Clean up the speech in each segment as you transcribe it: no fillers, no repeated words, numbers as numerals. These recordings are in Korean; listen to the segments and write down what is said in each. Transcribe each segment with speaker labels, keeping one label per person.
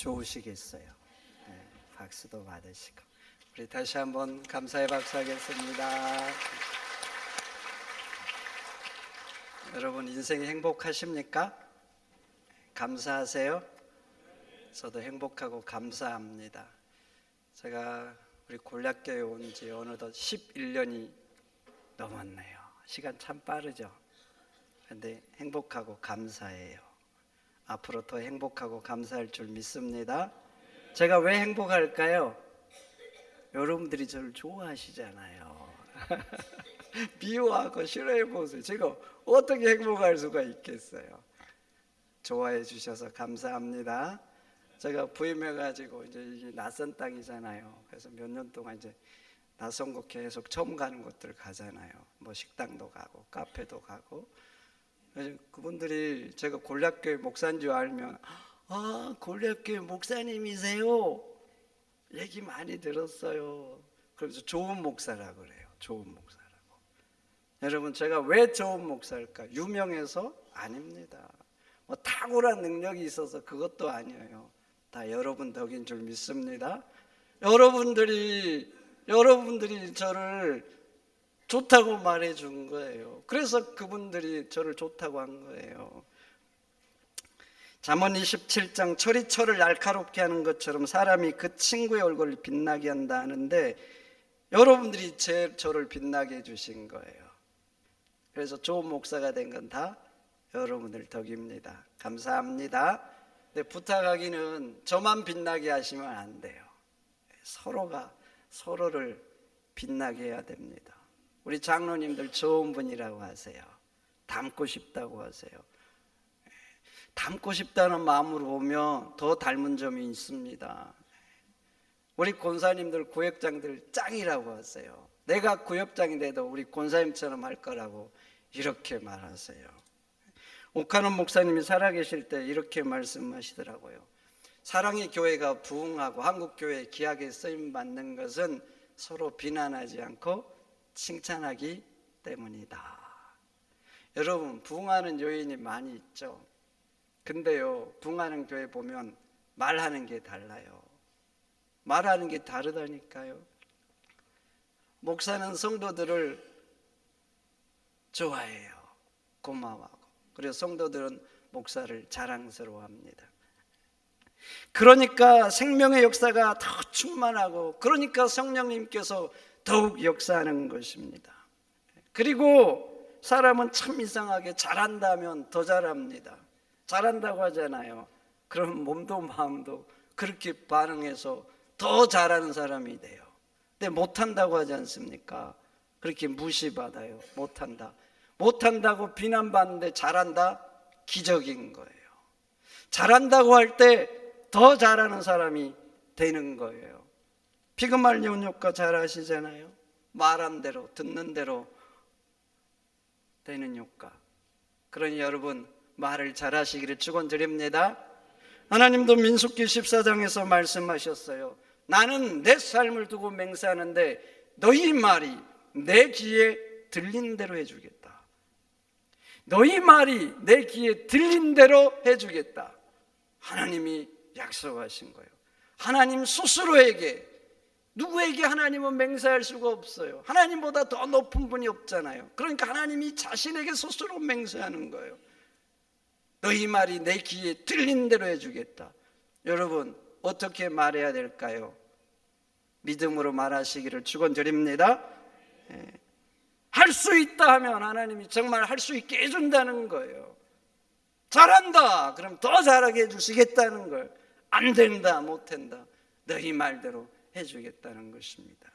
Speaker 1: 좋으시겠어요. 네, 박수도 받으시고. 우리 다시 한번 감사의 박수 하겠습니다. 여러분 인생 행복하십니까? 감사하세요? 저도 행복하고 감사합니다. 제가 우리 골략교회 온 지 어느덧 11년이 넘었네요. 시간 참 빠르죠? 근데 행복하고 감사해요. 앞으로 더 행복하고 감사할 줄 믿습니다. 제가 왜 행복할까요? 여러분들이 저를 좋아하시잖아요. 미워하고 싫어해 보세요. 제가 어떻게 행복할 수가 있겠어요? 좋아해 주셔서 감사합니다. 제가 부임해가지고 이제 이게 낯선 땅이잖아요. 그래서 몇 년 동안 이제 낯선 곳 계속 처음 가는 곳들 가잖아요. 뭐 식당도 가고 카페도 가고. 그래서 그분들이 제가 골략교회 목사인 줄 알면 아 골략교회 목사님이세요? 얘기 많이 들었어요. 그래서 좋은 목사라고 그래요. 좋은 목사라고. 여러분 제가 왜 좋은 목사일까? 유명해서? 아닙니다. 뭐 탁월한 능력이 있어서 그것도 아니에요. 다 여러분 덕인 줄 믿습니다. 여러분들이 저를 좋다고 말해 준 거예요. 그래서 그분들이 저를 좋다고 한 거예요. 잠언 27장 철이 철을 날카롭게 하는 것처럼 사람이 그 친구의 얼굴을 빛나게 한다 하는데 여러분들이 저를 빛나게 해주신 거예요. 그래서 좋은 목사가 된 건 다 여러분들 덕입니다. 감사합니다. 근데 부탁하기는 저만 빛나게 하시면 안 돼요. 서로가 서로를 빛나게 해야 됩니다. 우리 장로님들 좋은 분이라고 하세요. 닮고 싶다고 하세요. 닮고 싶다는 마음으로 보면 더 닮은 점이 있습니다. 우리 권사님들 구역장들 짱이라고 하세요. 내가 구역장이 돼도 우리 권사님처럼 할 거라고 이렇게 말하세요. 옥하는 목사님이 살아계실 때 이렇게 말씀하시더라고요. 사랑의 교회가 부흥하고 한국교회에 귀하게 쓰임받는 것은 서로 비난하지 않고 칭찬하기 때문이다. 여러분 부흥하는 요인이 많이 있죠. 근데요 부흥하는 교회 보면 말하는 게 달라요. 말하는 게 다르다니까요. 목사는 성도들을 좋아해요. 고마워하고. 그래서 성도들은 목사를 자랑스러워합니다. 그러니까 생명의 역사가 더 충만하고 그러니까 성령님께서 더욱 역사하는 것입니다. 그리고 사람은 참 이상하게 잘한다면 더 잘합니다. 잘한다고 하잖아요. 그럼 몸도 마음도 그렇게 반응해서 더 잘하는 사람이 돼요. 근데 못한다고 하지 않습니까? 그렇게 무시받아요. 못한다고 비난받는데 잘한다? 기적인 거예요. 잘한다고 할 때 더 잘하는 사람이 되는 거예요. 피그말리온 효과 잘 아시잖아요. 말한 대로 듣는 대로 되는 효과. 그러니 여러분 말을 잘하시기를 축원드립니다. 하나님도 민수기 14장에서 말씀하셨어요. 나는 내 삶을 두고 맹세하는데 너희 말이 내 귀에 들린 대로 해주겠다. 너희 말이 내 귀에 들린 대로 해주겠다. 하나님이 약속하신 거예요. 하나님 스스로에게, 누구에게 하나님은 맹세할 수가 없어요. 하나님보다 더 높은 분이 없잖아요. 그러니까 하나님이 자신에게 스스로 맹세하는 거예요. 너희 말이 내 귀에 들린 대로 해주겠다. 여러분 어떻게 말해야 될까요? 믿음으로 말하시기를 축원드립니다. 할 수 있다 하면 하나님이 정말 할 수 있게 해준다는 거예요. 잘한다 그럼 더 잘하게 해주시겠다는 거예요. 안 된다 못한다 너희 말대로 해주겠다는 것입니다.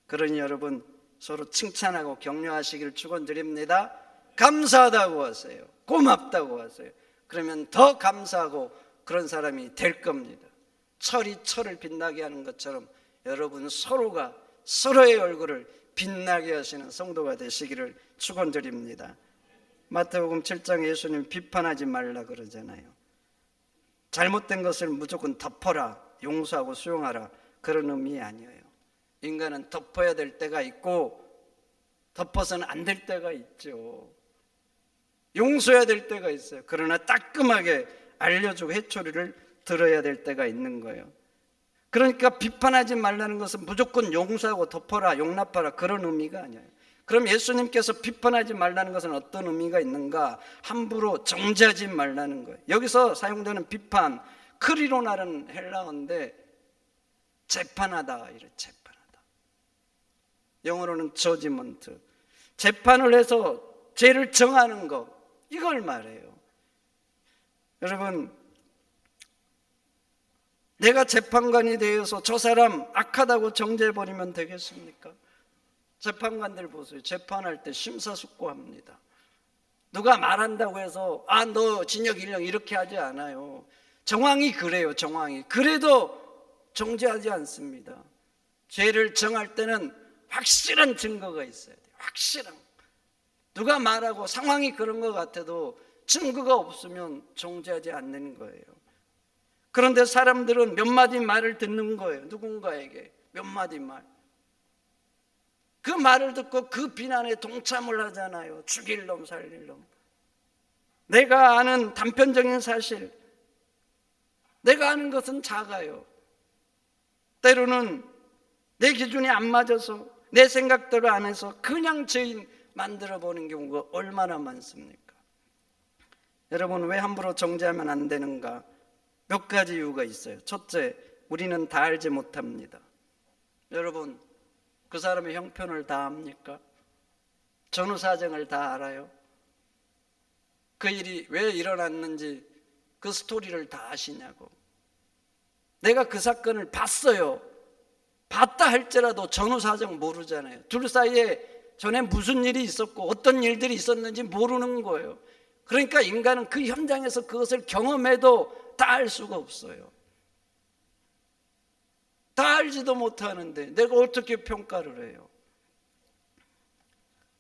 Speaker 1: 그러니 여러분 서로 칭찬하고 격려하시기를 축원드립니다. 감사하다고 하세요. 고맙다고 하세요. 그러면 더 감사하고 그런 사람이 될 겁니다. 철이 철을 빛나게 하는 것처럼 여러분 서로가 서로의 얼굴을 빛나게 하시는 성도가 되시기를 축원드립니다. 마태복음 7장에 예수님 비판하지 말라 그러잖아요. 잘못된 것을 무조건 덮어라, 용서하고 수용하라 그런 의미 아니에요. 인간은 덮어야 될 때가 있고 덮어서는 안 될 때가 있죠. 용서해야 될 때가 있어요. 그러나 따끔하게 알려주고 회초리를 들어야 될 때가 있는 거예요. 그러니까 비판하지 말라는 것은 무조건 용서하고 덮어라, 용납하라 그런 의미가 아니에요. 그럼 예수님께서 비판하지 말라는 것은 어떤 의미가 있는가? 함부로 정죄하지 말라는 거예요. 여기서 사용되는 비판, 크리로나라는 헬라어인데 재판하다, 이래 재판하다. 영어로는 저지먼트. 재판을 해서 죄를 정하는 것, 이걸 말해요. 여러분, 내가 재판관이 되어서 저 사람 악하다고 정죄해버리면 되겠습니까? 재판관들 보세요. 재판할 때 심사숙고합니다. 누가 말한다고 해서 너 징역 1년 이렇게 하지 않아요. 정황이 그래요. 정황이. 그래도 정죄하지 않습니다. 죄를 정할 때는 확실한 증거가 있어야 돼요. 확실한. 누가 말하고 상황이 그런 것 같아도 증거가 없으면 정죄하지 않는 거예요. 그런데 사람들은 몇 마디 말을 듣는 거예요. 누군가에게 몇 마디 말. 그 말을 듣고 그 비난에 동참을 하잖아요. 죽일 놈 살릴 놈. 내가 아는 단편적인 사실, 내가 아는 것은 작아요. 때로는 내 기준이 안 맞아서 내 생각대로 안 해서 그냥 죄인 만들어보는 경우가 얼마나 많습니까? 여러분, 왜 함부로 정죄하면 안 되는가? 몇 가지 이유가 있어요. 첫째, 우리는 다 알지 못합니다. 여러분, 그 사람의 형편을 다 압니까? 전후 사정을 다 알아요? 그 일이 왜 일어났는지 그 스토리를 다 아시냐고. 내가 그 사건을 봤어요. 봤다 할지라도 전후 사정 모르잖아요. 둘 사이에 전에 무슨 일이 있었고 어떤 일들이 있었는지 모르는 거예요. 그러니까 인간은 그 현장에서 그것을 경험해도 다 알 수가 없어요. 다 알지도 못하는데 내가 어떻게 평가를 해요?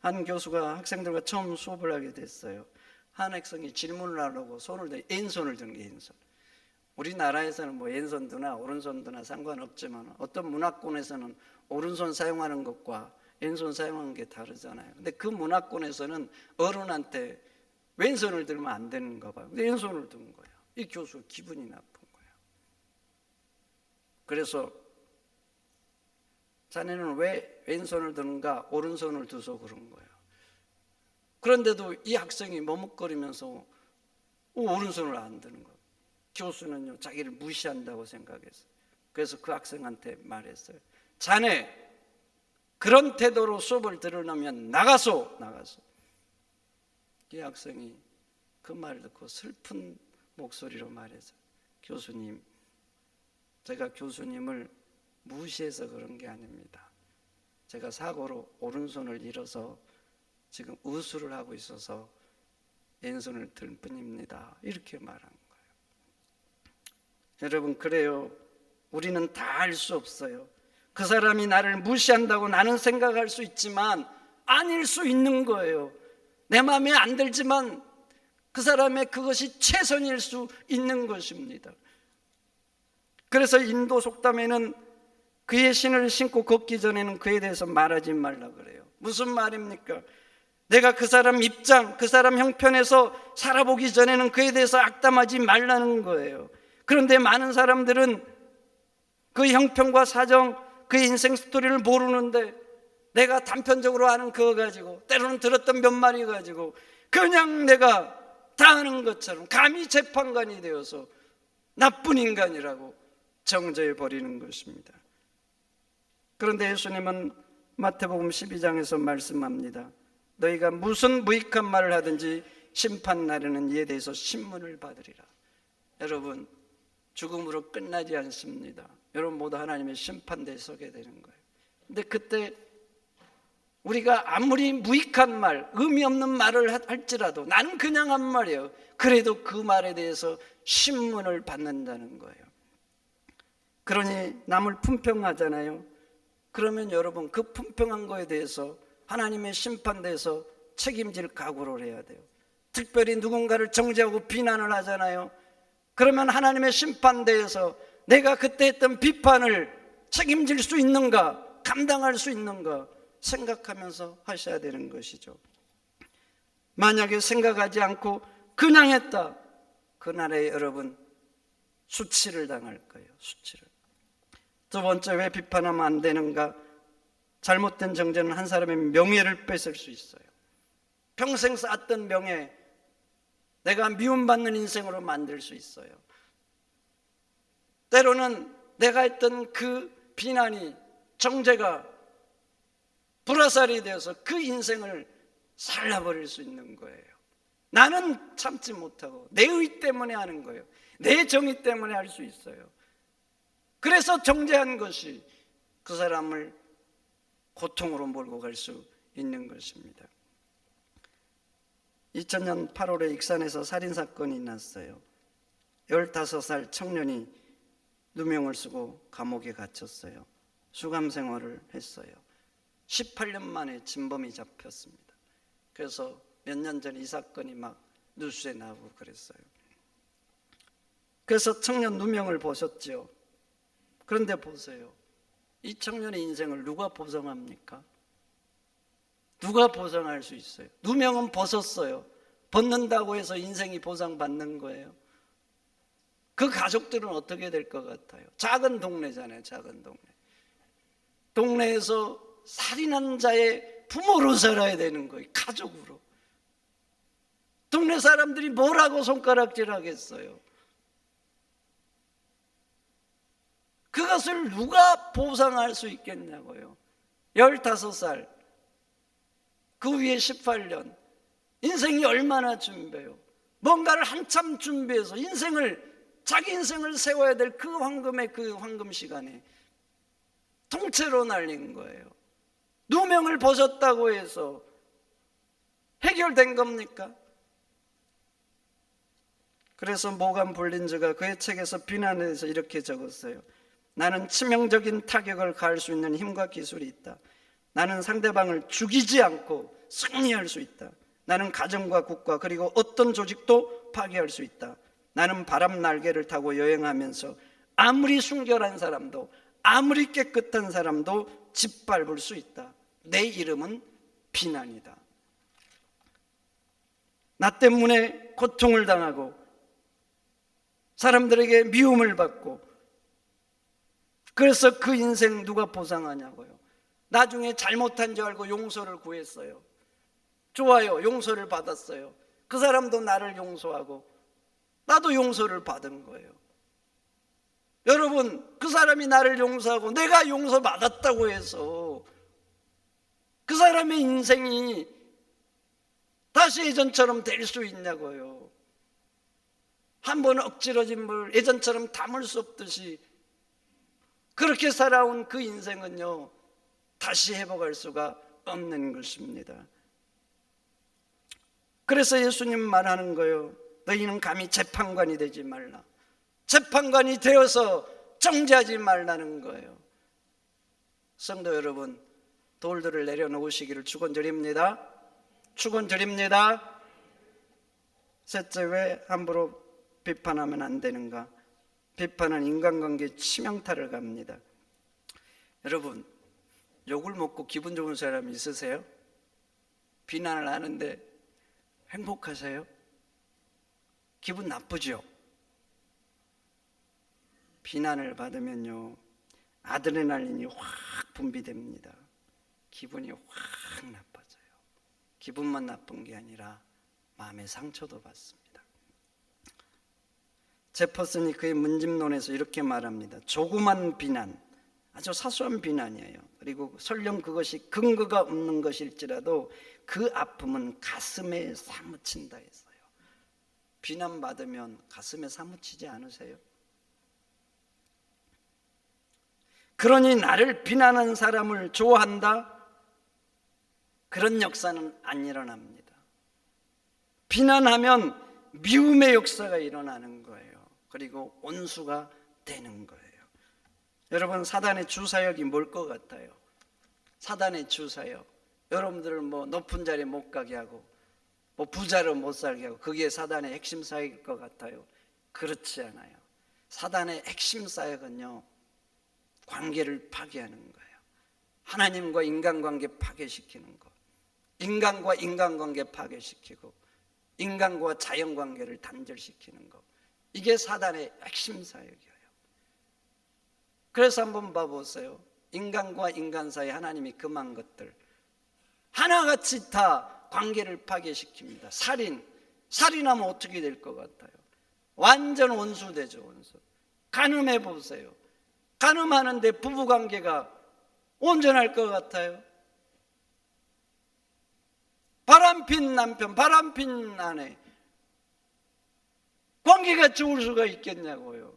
Speaker 1: 한 교수가 학생들과 처음 수업을 하게 됐어요. 한 학생이 질문을 하려고 왼손을 드는 게 왼손. 우리나라에서는 뭐 왼손 드나 오른손 드나 상관없지만 어떤 문화권에서는 오른손 사용하는 것과 왼손 사용하는 게 다르잖아요. 근데 그 문화권에서는 어른한테 왼손을 들면 안 되는가 봐요. 근데 왼손을 든 거예요. 이 교수 기분이 나쁜 거예요. 그래서 자네는 왜 왼손을 드는가 오른손을 두서 그런 거예요. 그런데도 이 학생이 머뭇거리면서 오른손을 안 드는 거예요. 교수는요 자기를 무시한다고 생각했어요. 그래서 그 학생한테 말했어요. 자네 그런 태도로 수업을 들으려면 나가소. 이 학생이 그 말을 듣고 슬픈 목소리로 말해서 교수님, 제가 교수님을 무시해서 그런 게 아닙니다. 제가 사고로 오른손을 잃어서 지금 우수를 하고 있어서 왼손을 들 뿐입니다. 이렇게 말한 거예요. 여러분, 그래요. 우리는 다 알 수 없어요. 그 사람이 나를 무시한다고 나는 생각할 수 있지만 아닐 수 있는 거예요. 내 마음에 안 들지만 그 사람의 그것이 최선일 수 있는 것입니다. 그래서 인도 속담에는 그의 신을 신고 걷기 전에는 그에 대해서 말하지 말라 그래요. 무슨 말입니까? 내가 그 사람 입장, 그 사람 형편에서 살아보기 전에는 그에 대해서 악담하지 말라는 거예요. 그런데 많은 사람들은 그 형편과 사정, 그 인생 스토리를 모르는데 내가 단편적으로 아는 그거 가지고 때로는 들었던 몇 마리 가지고 그냥 내가 다 아는 것처럼 감히 재판관이 되어서 나쁜 인간이라고 정죄해 버리는 것입니다. 그런데 예수님은 마태복음 12장에서 말씀합니다. 너희가 무슨 무익한 말을 하든지 심판날에는 이에 대해서 신문을 받으리라. 여러분, 죽음으로 끝나지 않습니다. 여러분 모두 하나님의 심판대에 서게 되는 거예요. 근데 그때 우리가 아무리 무익한 말, 의미 없는 말을 할지라도 나는 그냥 한 말이에요. 그래도 그 말에 대해서 신문을 받는다는 거예요. 그러니 남을 품평하잖아요. 그러면 여러분 그 품평한 거에 대해서 하나님의 심판대에서 책임질 각오를 해야 돼요. 특별히 누군가를 정죄하고 비난을 하잖아요. 그러면 하나님의 심판대에서 내가 그때 했던 비판을 책임질 수 있는가, 감당할 수 있는가 생각하면서 하셔야 되는 것이죠. 만약에 생각하지 않고 그냥 했다, 그날에 여러분 수치를 당할 거예요. 수치를. 두 번째, 왜 비판하면 안 되는가? 잘못된 정죄는 한 사람의 명예를 뺏을 수 있어요. 평생 쌓았던 명예, 내가 미움받는 인생으로 만들 수 있어요. 때로는 내가 했던 그 비난이, 정죄가 불화살이 되어서 그 인생을 살라버릴 수 있는 거예요. 나는 참지 못하고 내 의 때문에 하는 거예요. 내 정의 때문에 할 수 있어요. 그래서 정죄한 것이 그 사람을 고통으로 몰고 갈 수 있는 것입니다. 2000년 8월에 익산에서 살인사건이 났어요. 15살 청년이 누명을 쓰고 감옥에 갇혔어요. 수감 생활을 했어요. 18년 만에 진범이 잡혔습니다. 그래서 몇 년 전에 이 사건이 막 뉴스에 나오고 그랬어요. 그래서 청년 누명을 보셨죠. 그런데 보세요. 이 청년의 인생을 누가 보상합니까? 누가 보상할 수 있어요? 누명은 벗었어요. 벗는다고 해서 인생이 보상받는 거예요. 그 가족들은 어떻게 될 것 같아요? 작은 동네잖아요. 작은 동네. 동네에서 살인한 자의 부모로 살아야 되는 거예요. 가족으로. 동네 사람들이 뭐라고 손가락질 하겠어요? 그것을 누가 보상할 수 있겠냐고요. 15살, 그 위에 18년, 인생이 얼마나 준비해요. 뭔가를 한참 준비해서 자기 인생을 세워야 될 그 황금 시간에 통째로 날린 거예요. 누명을 벗었다고 해서 해결된 겁니까? 그래서 모간 볼린저가 그의 책에서 비난에 대해서 이렇게 적었어요. 나는 치명적인 타격을 가할 수 있는 힘과 기술이 있다. 나는 상대방을 죽이지 않고 승리할 수 있다. 나는 가정과 국가 그리고 어떤 조직도 파괴할 수 있다. 나는 바람 날개를 타고 여행하면서 아무리 순결한 사람도 아무리 깨끗한 사람도 짓밟을 수 있다. 내 이름은 비난이다. 나 때문에 고통을 당하고 사람들에게 미움을 받고 그래서 그 인생 누가 보상하냐고요. 나중에 잘못한 줄 알고 용서를 구했어요. 좋아요. 용서를 받았어요. 그 사람도 나를 용서하고 나도 용서를 받은 거예요. 여러분, 그 사람이 나를 용서하고 내가 용서받았다고 해서 그 사람의 인생이 다시 예전처럼 될 수 있냐고요. 한 번 엎질러진 물 예전처럼 담을 수 없듯이 그렇게 살아온 그 인생은요, 다시 회복할 수가 없는 것입니다. 그래서 예수님 말하는 거예요. 너희는 감히 재판관이 되지 말라. 재판관이 되어서 정죄하지 말라는 거예요. 성도 여러분, 돌들을 내려놓으시기를 축원드립니다. 축원드립니다. 셋째, 왜 함부로 비판하면 안 되는가? 비판은 인간관계에 치명타를 갑니다. 여러분, 욕을 먹고 기분 좋은 사람이 있으세요? 비난을 하는데 행복하세요? 기분 나쁘죠? 비난을 받으면요, 아드레날린이 확 분비됩니다. 기분이 확 나빠져요. 기분만 나쁜 게 아니라 마음의 상처도 받습니다. 제퍼슨이 그의 문집론에서 이렇게 말합니다. 조그만 비난, 아주 사소한 비난이에요. 그리고 설령 그것이 근거가 없는 것일지라도 그 아픔은 가슴에 사무친다 했어요. 비난받으면 가슴에 사무치지 않으세요? 그러니 나를 비난하는 사람을 좋아한다? 그런 역사는 안 일어납니다. 비난하면 미움의 역사가 일어나는 거예요. 그리고 온수가 되는 거예요. 여러분, 사단의 주사역이 뭘 것 같아요? 사단의 주사역, 여러분들을 높은 자리에 못 가게 하고 부자로 못 살게 하고, 그게 사단의 핵심 사역일 것 같아요? 그렇지 않아요. 사단의 핵심 사역은요, 관계를 파괴하는 거예요. 하나님과 인간관계 파괴시키는 거, 인간과 인간관계 파괴시키고 인간과 자연관계를 단절시키는 거, 이게 사단의 핵심 사역이에요. 그래서 한번 봐보세요. 인간과 인간 사이 하나님이 금한 것들 하나같이 다 관계를 파괴시킵니다. 살인하면 어떻게 될 것 같아요? 완전 원수되죠. 원수. 간음해 보세요. 간음하는데 부부관계가 온전할 것 같아요? 바람핀 남편, 바람핀 아내, 관계가 좋을 수가 있겠냐고요.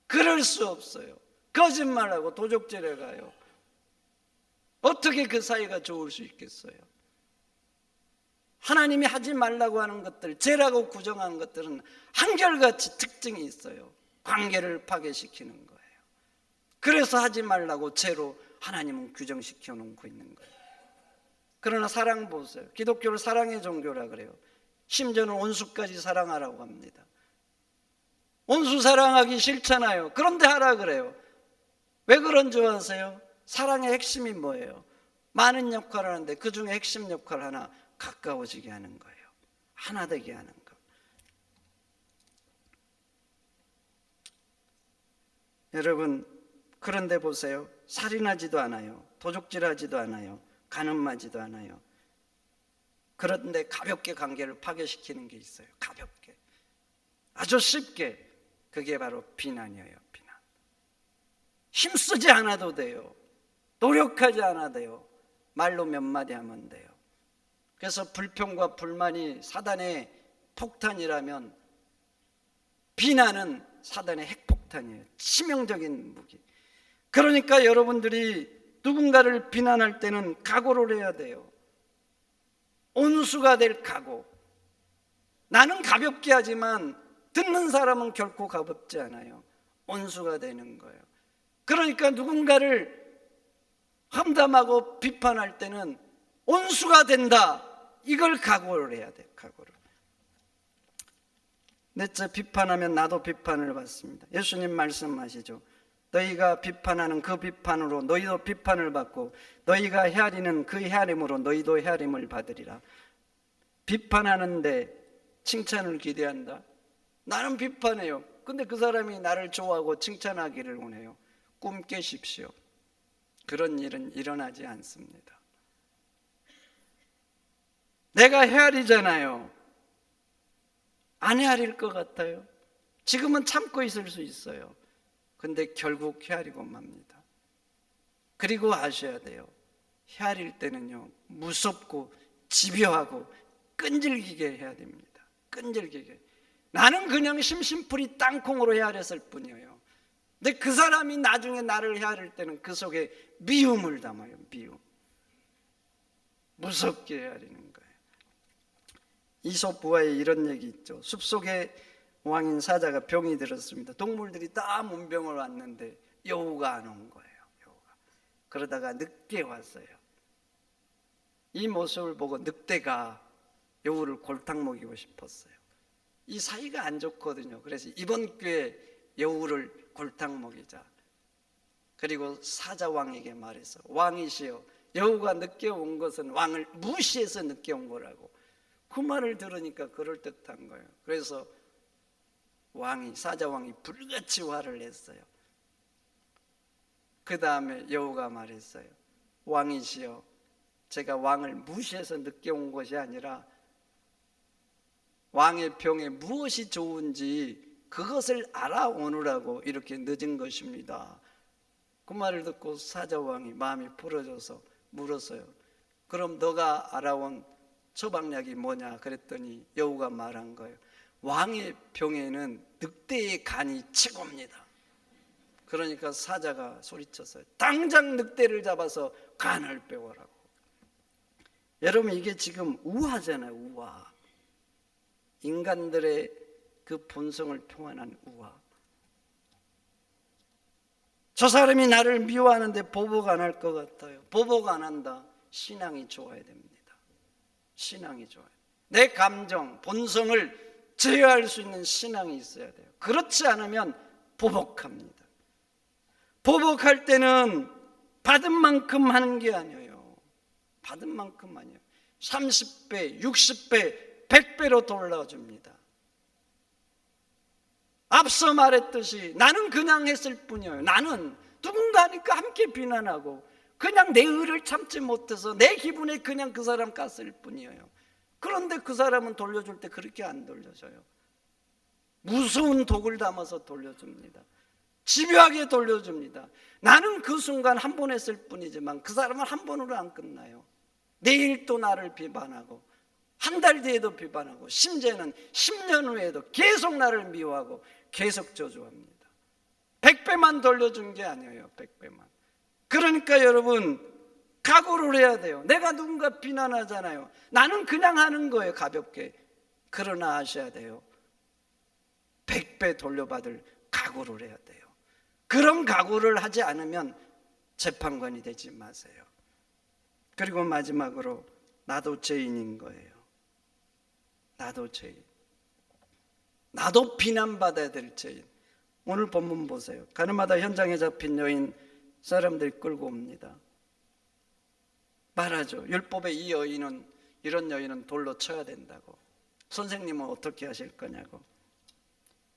Speaker 1: 그럴 수 없어요. 거짓말하고 도적질해 가요. 어떻게 그 사이가 좋을 수 있겠어요? 하나님이 하지 말라고 하는 것들, 죄라고 구정하는 것들은 한결같이 특징이 있어요. 관계를 파괴시키는 거예요. 그래서 하지 말라고 죄로 하나님은 규정시켜 놓고 있는 거예요. 그러나 사랑 보세요. 기독교를 사랑의 종교라 그래요. 심지어는 원수까지 사랑하라고 합니다. 원수 사랑하기 싫잖아요. 그런데 하라 그래요. 왜 그런 줄 아세요? 사랑의 핵심이 뭐예요? 많은 역할을 하는데 그 중에 핵심 역할 하나, 가까워지게 하는 거예요. 하나 되게 하는 거. 여러분, 그런데 보세요. 살인하지도 않아요. 도적질하지도 않아요. 간음하지도 않아요. 그런데 가볍게 관계를 파괴시키는 게 있어요. 가볍게. 아주 쉽게. 그게 바로 비난이에요. 비난. 힘쓰지 않아도 돼요. 노력하지 않아도 돼요. 말로 몇 마디 하면 돼요. 그래서 불평과 불만이 사단의 폭탄이라면 비난은 사단의 핵폭탄이에요. 치명적인 무기. 그러니까 여러분들이 누군가를 비난할 때는 각오를 해야 돼요. 온수가 될 각오. 나는 가볍게 하지만 듣는 사람은 결코 가볍지 않아요. 온수가 되는 거예요. 그러니까 누군가를 험담하고 비판할 때는 온수가 된다. 이걸 각오를 해야 돼요. 각오를. 넷째, 비판하면 나도 비판을 받습니다. 예수님 말씀하시죠. 너희가 비판하는 그 비판으로 너희도 비판을 받고 너희가 헤아리는 그 헤아림으로 너희도 헤아림을 받으리라. 비판하는데 칭찬을 기대한다. 나는 비판해요. 근데 그 사람이 나를 좋아하고 칭찬하기를 원해요. 꿈 깨십시오. 그런 일은 일어나지 않습니다. 내가 헤아리잖아요. 안 헤아릴 것 같아요. 지금은 참고 있을 수 있어요. 근데 결국 헤아리고 맙니다. 그리고 아셔야 돼요. 헤아릴 때는요, 무섭고 집요하고 끈질기게 해야 됩니다. 끈질기게. 나는 그냥 심심풀이 땅콩으로 헤아렸을 뿐이에요. 근데 그 사람이 나중에 나를 헤아릴 때는 그 속에 미움을 담아요. 미움. 무섭게 헤아리는 거예요. 이솝 부화에 이런 얘기 있죠. 숲속에 왕인 사자가 병이 들었습니다. 동물들이 다 문병을 왔는데 여우가 안 온 거예요. 여우가. 그러다가 늑대 왔어요. 이 모습을 보고 늑대가 여우를 골탕 먹이고 싶었어요. 이 사이가 안 좋거든요. 그래서 이번 기회에 여우를 골탕 먹이자. 그리고 사자왕에게 말했어. 왕이시여, 여우가 늦게 온 것은 왕을 무시해서 늦게 온 거라고. 그 말을 들으니까 그럴듯한 거예요. 그래서 사자왕이 불같이 화를 냈어요. 그 다음에 여우가 말했어요. 왕이시여, 제가 왕을 무시해서 늦게 온 것이 아니라 왕의 병에 무엇이 좋은지 그것을 알아오느라고 이렇게 늦은 것입니다. 그 말을 듣고 사자왕이 마음이 부러져서 물었어요. 그럼 너가 알아온 처방약이 뭐냐? 그랬더니 여우가 말한 거예요. 왕의 병에는 늑대의 간이 최고입니다. 그러니까 사자가 소리쳤어요. 당장 늑대를 잡아서 간을 빼오라고. 여러분, 이게 지금 우화잖아요. 우화. 인간들의 그 본성을 표현한 우화. 저 사람이 나를 미워하는데 보복 안 할 것 같아요. 보복 안 한다. 신앙이 좋아야 됩니다. 신앙이 좋아요. 내 감정, 본성을 제어할 수 있는 신앙이 있어야 돼요. 그렇지 않으면 보복합니다. 보복할 때는 받은 만큼 하는 게 아니에요. 받은 만큼 아니에요. 30배, 60배, 100배로 돌려줍니다. 앞서 말했듯이 나는 그냥 했을 뿐이에요. 나는 누군가니까 함께 비난하고 그냥 내 의를 참지 못해서 내 기분에 그냥 그 사람 깠을 뿐이에요. 그런데 그 사람은 돌려줄 때 그렇게 안 돌려줘요. 무서운 독을 담아서 돌려줍니다. 집요하게 돌려줍니다. 나는 그 순간 한 번 했을 뿐이지만 그 사람은 한 번으로 안 끝나요. 내일 또 나를 비판하고 한 달 뒤에도 비판하고 심지어는 10년 후에도 계속 나를 미워하고 계속 저주합니다. 100배만 돌려준 게 아니에요. 100배만. 그러니까 여러분 각오를 해야 돼요. 내가 누군가 비난하잖아요. 나는 그냥 하는 거예요. 가볍게. 그러나 아셔야 돼요. 100배 돌려받을 각오를 해야 돼요. 그런 각오를 하지 않으면 재판관이 되지 마세요. 그리고 마지막으로 나도 죄인인 거예요. 나도 죄인. 나도 비난받아야 될 죄인. 오늘 본문 보세요. 가늠하다 현장에 잡힌 여인 사람들이 끌고 옵니다. 말하죠. 율법에 이 여인은, 이런 여인은 돌로 쳐야 된다고. 선생님은 어떻게 하실 거냐고.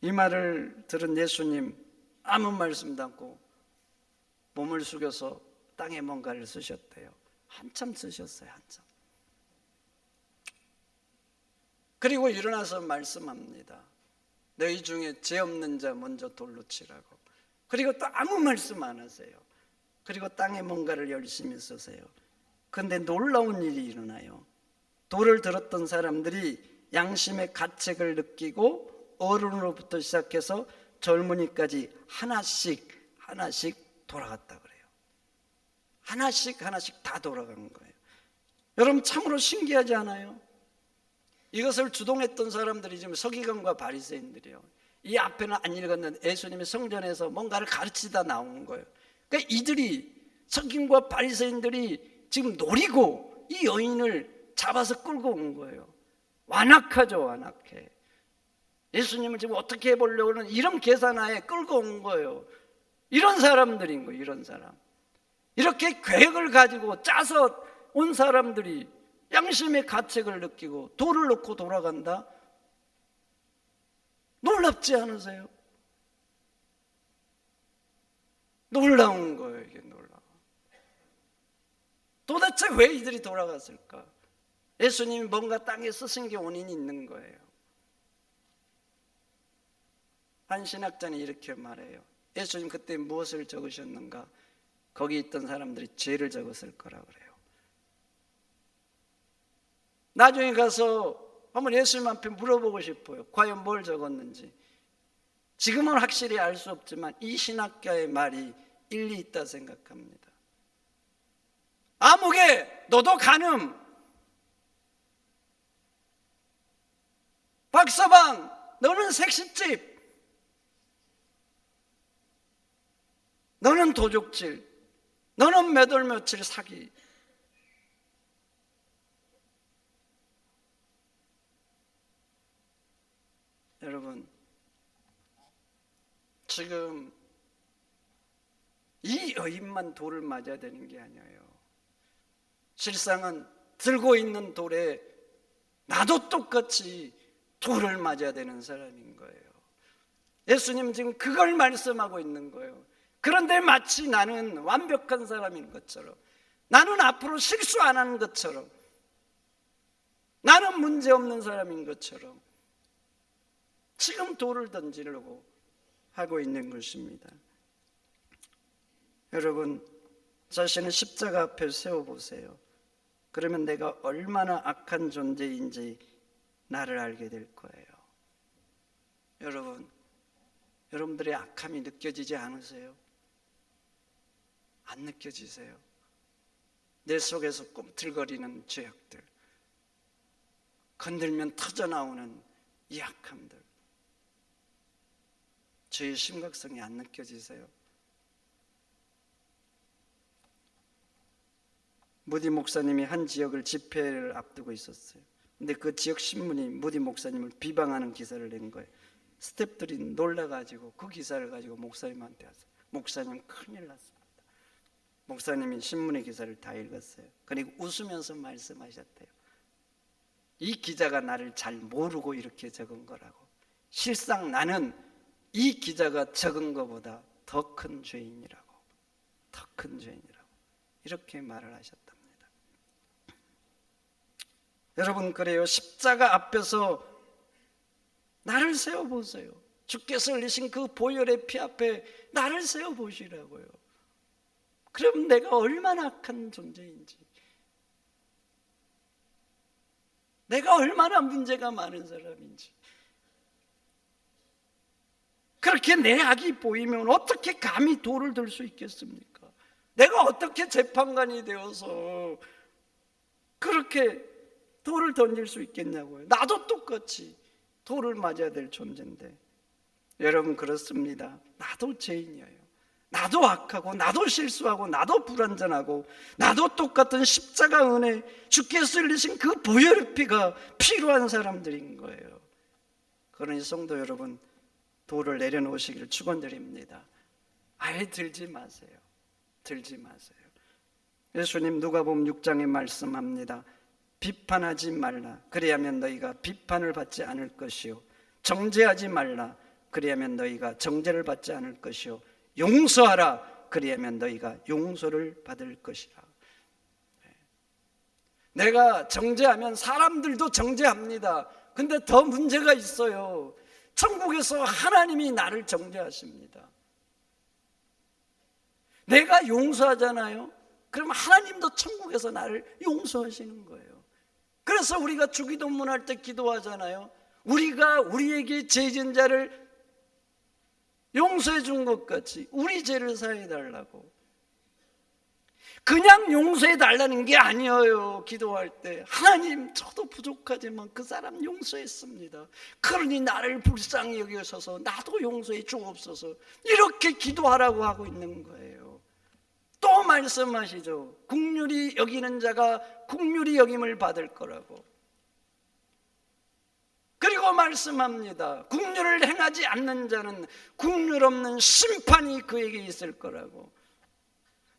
Speaker 1: 이 말을 들은 예수님 아무 말씀도 않고 몸을 숙여서 땅에 뭔가를 쓰셨대요. 한참 쓰셨어요. 한참. 그리고 일어나서 말씀합니다. 너희 중에 죄 없는 자 먼저 돌로 치라고. 그리고 또 아무 말씀 안 하세요. 그리고 땅에 뭔가를 열심히 쓰세요. 그런데 놀라운 일이 일어나요. 돌을 들었던 사람들이 양심의 가책을 느끼고 어른으로부터 시작해서 젊은이까지 하나씩 돌아갔다 그래요. 하나씩 다 돌아간 거예요. 여러분 참으로 신기하지 않아요? 이것을 주동했던 사람들이 지금 서기관과 바리새인들이에요. 이 앞에는 안 읽었는데 예수님이 성전에서 뭔가를 가르치다 나온 거예요. 그러니까 이들이 서기관과 바리새인들이 지금 노리고 이 여인을 잡아서 끌고 온 거예요. 완악하죠, 완악해. 예수님을 지금 어떻게 해보려고는 이런 계산하에 끌고 온 거예요. 이런 사람들인 거예요. 이런 사람. 이렇게 계획을 가지고 짜서 온 사람들이 양심의 가책을 느끼고 돌을 놓고 돌아간다? 놀랍지 않으세요? 놀라운 거예요. 이게 놀라워. 도대체 왜 이들이 돌아갔을까? 예수님이 뭔가 땅에 쓰신 게 원인이 있는 거예요. 한 신학자는 이렇게 말해요. 예수님 그때 무엇을 적으셨는가? 거기 있던 사람들이 죄를 적었을 거라 그래요. 나중에 가서 한번 예수님 앞에 물어보고 싶어요. 과연 뭘 적었는지. 지금은 확실히 알 수 없지만 이 신학자의 말이 일리 있다 생각합니다. 아무개 너도 간음, 박서방 너는 색시집, 너는 도둑질, 너는 몇 월 며칠 사기. 여러분 지금 이 여인만 돌을 맞아야 되는 게 아니에요. 실상은 들고 있는 돌에 나도 똑같이 돌을 맞아야 되는 사람인 거예요. 예수님 지금 그걸 말씀하고 있는 거예요. 그런데 마치 나는 완벽한 사람인 것처럼, 나는 앞으로 실수 안 하는 것처럼, 나는 문제없는 사람인 것처럼 지금 돌을 던지려고 하고 있는 것입니다. 여러분 자신을 십자가 앞에 세워보세요. 그러면 내가 얼마나 악한 존재인지 나를 알게 될 거예요. 여러분들의 악함이 느껴지지 않으세요? 안 느껴지세요? 내 속에서 꿈틀거리는 죄악들, 건들면 터져나오는 이 악함들, 죄의 심각성이 안 느껴지세요? 무디 목사님이 한 지역을 집회를 앞두고 있었어요. 근데 그 지역 신문이 무디 목사님을 비방하는 기사를 낸 거예요. 스태프들이 놀라가지고 그 기사를 가지고 목사님한테 왔어요. 목사님 큰일 났습니다. 목사님이 신문의 기사를 다 읽었어요. 그리고 웃으면서 말씀하셨대요. 이 기자가 나를 잘 모르고 이렇게 적은 거라고. 실상 나는 이 기자가 적은 것보다 더 큰 죄인이라고, 더 큰 죄인이라고 이렇게 말을 하셨답니다. 여러분, 그래요. 십자가 앞에서 나를 세워보세요. 주께서 흘리신 그 보혈의 피 앞에 나를 세워보시라고요. 그럼 내가 얼마나 악한 존재인지, 내가 얼마나 문제가 많은 사람인지, 그렇게 내 악이 보이면 어떻게 감히 돌을 들 수 있겠습니까? 내가 어떻게 재판관이 되어서 그렇게 돌을 던질 수 있겠냐고요. 나도 똑같이 돌을 맞아야 될 존재인데, 여러분, 그렇습니다. 나도 죄인이에요. 나도 악하고, 나도 실수하고, 나도 불완전하고, 나도 똑같은 십자가 은혜, 주께서 흘리신 그 보혈의 피가 필요한 사람들인 거예요. 그러니 성도 여러분, 돌을 내려놓으시기를 축원드립니다. 아예 들지 마세요. 들지 마세요. 예수님 누가복음 6장에 말씀합니다. 비판하지 말라. 그리하면 너희가 비판을 받지 않을 것이요, 정죄하지 말라. 그리하면 너희가 정죄를 받지 않을 것이요, 용서하라. 그리하면 너희가 용서를 받을 것이라. 내가 정죄하면 사람들도 정죄합니다. 근데 더 문제가 있어요. 천국에서 하나님이 나를 정죄하십니다. 내가 용서하잖아요. 그럼 하나님도 천국에서 나를 용서하시는 거예요. 그래서 우리가 주기도문 할 때 기도하잖아요. 우리가 우리에게 죄 지은 자를 용서해 준 것 같이 우리 죄를 사해 달라고. 그냥 용서해 달라는 게 아니에요. 기도할 때 하나님, 저도 부족하지만 그 사람 용서했습니다. 그러니 나를 불쌍히 여기셔서 나도 용서해 주옵소서, 이렇게 기도하라고 하고 있는 거예요. 또 말씀하시죠. 긍휼히 여기는 자가 긍휼히 여김을 받을 거라고. 그리고 말씀합니다. 긍휼을 행하지 않는 자는 긍휼 없는 심판이 그에게 있을 거라고.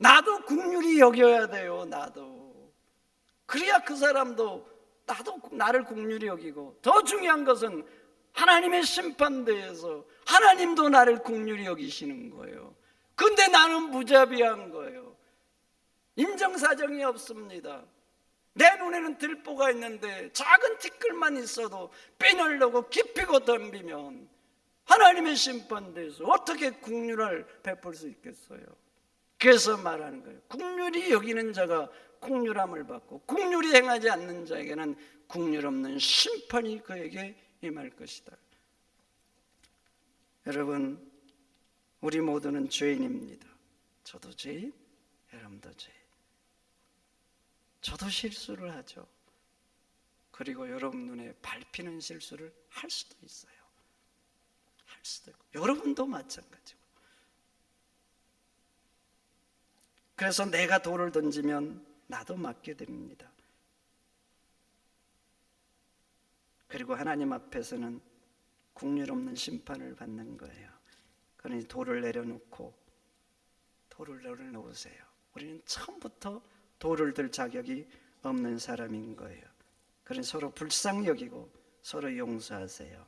Speaker 1: 나도 긍휼히 여겨야 돼요. 나도. 그래야 그 사람도 나도 나를 긍휼히 여기고, 더 중요한 것은 하나님의 심판대에서 하나님도 나를 긍휼히 여기시는 거예요. 근데 나는 무자비한 거예요. 인정사정이 없습니다. 내 눈에는 들보가 있는데 작은 티끌만 있어도 빼내려고 기피고 덤비면 하나님의 심판대에서 어떻게 긍휼을 베풀 수 있겠어요? 그래서 말하는 거예요. 긍휼히 여기는 자가 긍휼함을 받고, 긍휼히 행하지 않는 자에게는 긍휼 없는 심판이 그에게 임할 것이다. 여러분, 우리 모두는 죄인입니다. 저도 죄인, 여러분도 죄인. 저도 실수를 하죠. 그리고 여러분 눈에 밟히는 실수를 할 수도 있어요. 할 수도 있고, 여러분도 마찬가지고. 그래서 내가 돌을 던지면 나도 맞게 됩니다. 그리고 하나님 앞에서는 긍휼 없는 심판을 받는 거예요. 그러니 돌을 내려놓고, 돌을 내려놓으세요. 우리는 처음부터 돌을 들 자격이 없는 사람인 거예요. 그러니 서로 불쌍히 여기고 서로 용서하세요.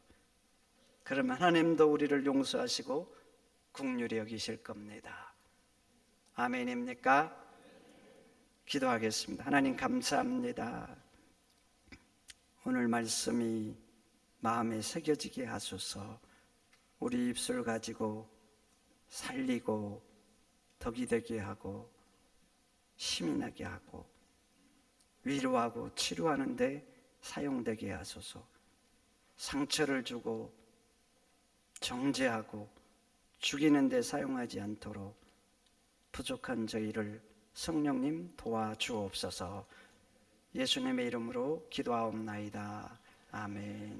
Speaker 1: 그러면 하나님도 우리를 용서하시고 긍휼히 여기실 겁니다. 아멘입니까? 기도하겠습니다. 하나님, 감사합니다. 오늘 말씀이 마음에 새겨지게 하소서. 우리 입술 가지고 살리고 덕이 되게 하고 힘이 나게 하고 위로하고 치료하는 데 사용되게 하소서. 상처를 주고 정죄하고 죽이는 데 사용하지 않도록 부족한 저희를 성령님 도와주옵소서. 예수님의 이름으로 기도하옵나이다. 아멘.